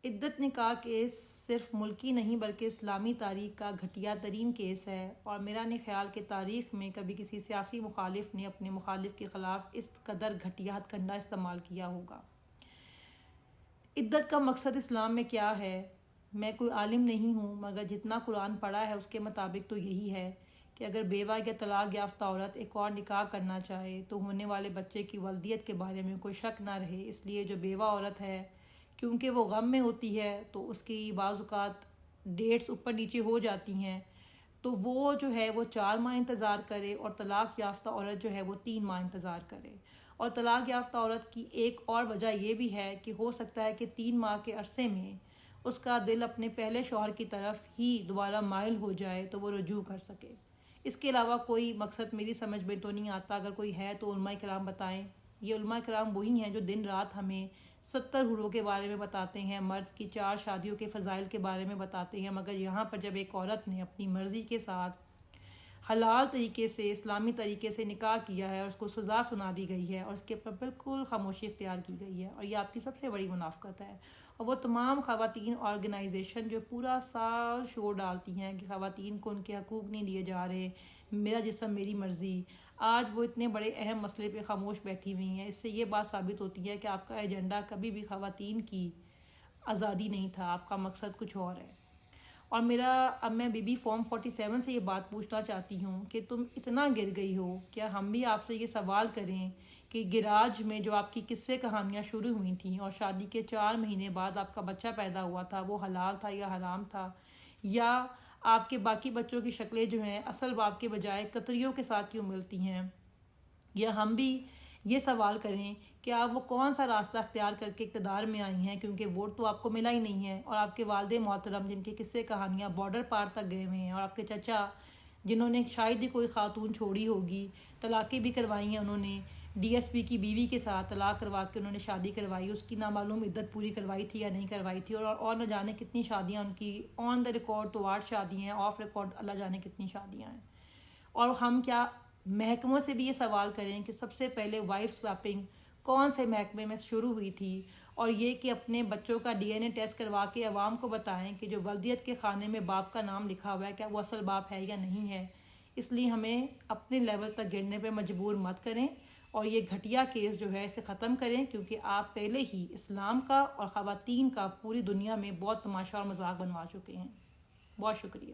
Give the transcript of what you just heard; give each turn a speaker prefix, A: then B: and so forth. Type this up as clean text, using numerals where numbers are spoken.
A: عدت نکاح کیس صرف ملکی نہیں بلکہ اسلامی تاریخ کا گھٹیا ترین کیس ہے، اور میرا نہیں خیال کہ تاریخ میں کبھی کسی سیاسی مخالف نے اپنے مخالف کے خلاف اس قدر گھٹیا ہتھ کنڈا استعمال کیا ہوگا۔ عدت کا مقصد اسلام میں کیا ہے؟ میں کوئی عالم نہیں ہوں، مگر جتنا قرآن پڑھا ہے اس کے مطابق تو یہی ہے کہ اگر بیوہ یا طلاق یافتہ عورت ایک اور نکاح کرنا چاہے تو ہونے والے بچے کی والدیت کے بارے میں کوئی شک نہ رہے۔ اس لیے جو بیوہ عورت ہے، کیونکہ وہ غم میں ہوتی ہے تو اس کی بعض اوقات ڈیٹس اوپر نیچے ہو جاتی ہیں، تو وہ جو ہے وہ 4 ماہ انتظار کرے، اور طلاق یافتہ عورت جو ہے وہ 3 ماہ انتظار کرے۔ اور طلاق یافتہ عورت کی ایک اور وجہ یہ بھی ہے کہ ہو سکتا ہے کہ 3 ماہ کے عرصے میں اس کا دل اپنے پہلے شوہر کی طرف ہی دوبارہ مائل ہو جائے تو وہ رجوع کر سکے۔ اس کے علاوہ کوئی مقصد میری سمجھ میں تو نہیں آتا، اگر کوئی ہے تو علماء کرام بتائیں۔ یہ علماء کرام وہی ہیں جو دن رات ہمیں 70 حوروں کے بارے میں بتاتے ہیں، مرد کی 4 شادیوں کے فضائل کے بارے میں بتاتے ہیں، مگر یہاں پر جب ایک عورت نے اپنی مرضی کے ساتھ حلال طریقے سے، اسلامی طریقے سے نکاح کیا ہے اور اس کو سزا سنا دی گئی ہے اور اس کے اوپر بالکل خاموشی اختیار کی گئی ہے، اور یہ آپ کی سب سے بڑی منافقت ہے۔ اور وہ تمام خواتین آرگنائزیشن جو پورا سال شور ڈالتی ہیں کہ خواتین کو ان کے حقوق نہیں دیے جا رہے، میرا جسم میری مرضی، آج وہ اتنے بڑے اہم مسئلے پہ خاموش بیٹھی ہوئی ہیں۔ اس سے یہ بات ثابت ہوتی ہے کہ آپ کا ایجنڈا کبھی بھی خواتین کی آزادی نہیں تھا، آپ کا مقصد کچھ اور ہے۔ اور اب میں بی بی فارم 47 سے یہ بات پوچھنا چاہتی ہوں کہ تم اتنا گر گئی ہو، کیا ہم بھی آپ سے یہ سوال کریں کہ گراج میں جو آپ کی قصے کہانیاں شروع ہوئی تھیں اور شادی کے 4 مہینے بعد آپ کا بچہ پیدا ہوا تھا، وہ حلال تھا یا حرام تھا؟ یا آپ کے باقی بچوں کی شکلیں جو ہیں اصل باپ کے بجائے کتریوں کے ساتھ کیوں ملتی ہیں؟ یا ہم بھی یہ سوال کریں کہ آپ وہ کون سا راستہ اختیار کر کے اقتدار میں آئی ہیں، کیونکہ ووٹ تو آپ کو ملا ہی نہیں ہے، اور آپ کے والد محترم جن کے قصے کہانیاں بارڈر پار تک گئے ہوئے ہیں، اور آپ کے چچا جنہوں نے شاید ہی کوئی خاتون چھوڑی ہوگی، طلاقیں بھی کروائی ہیں انہوں نے، ڈی ایس پی کی بیوی کے ساتھ طلاق کروا کے انہوں نے شادی کروائی، اس کی نامعلوم عدت پوری کروائی تھی یا نہیں کروائی تھی، اور نہ جانے کتنی شادیاں ان کی آن دا ریکارڈ تو 8 شادیاں ہیں، آف ریکارڈ اللہ جانے کتنی شادیاں ہیں۔ اور ہم کیا محکموں سے بھی یہ سوال کریں کہ سب سے پہلے وائف سواپنگ کون سے محکمے میں شروع ہوئی تھی، اور یہ کہ اپنے بچوں کا ڈی این اے ٹیسٹ کروا کے عوام کو بتائیں کہ جو ولدیت کے خانے میں باپ کا نام لکھا ہوا ہے کیا وہ اصل باپ ہے یا نہیں ہے۔ اس لیے ہمیں اپنے لیول تک گرنے پہ مجبور مت کریں، اور یہ گھٹیا کیس جو ہے اسے ختم کریں، کیونکہ آپ پہلے ہی اسلام کا اور خواتین کا پوری دنیا میں بہت تماشا اور مذاق بنوا چکے ہیں۔ بہت شکریہ۔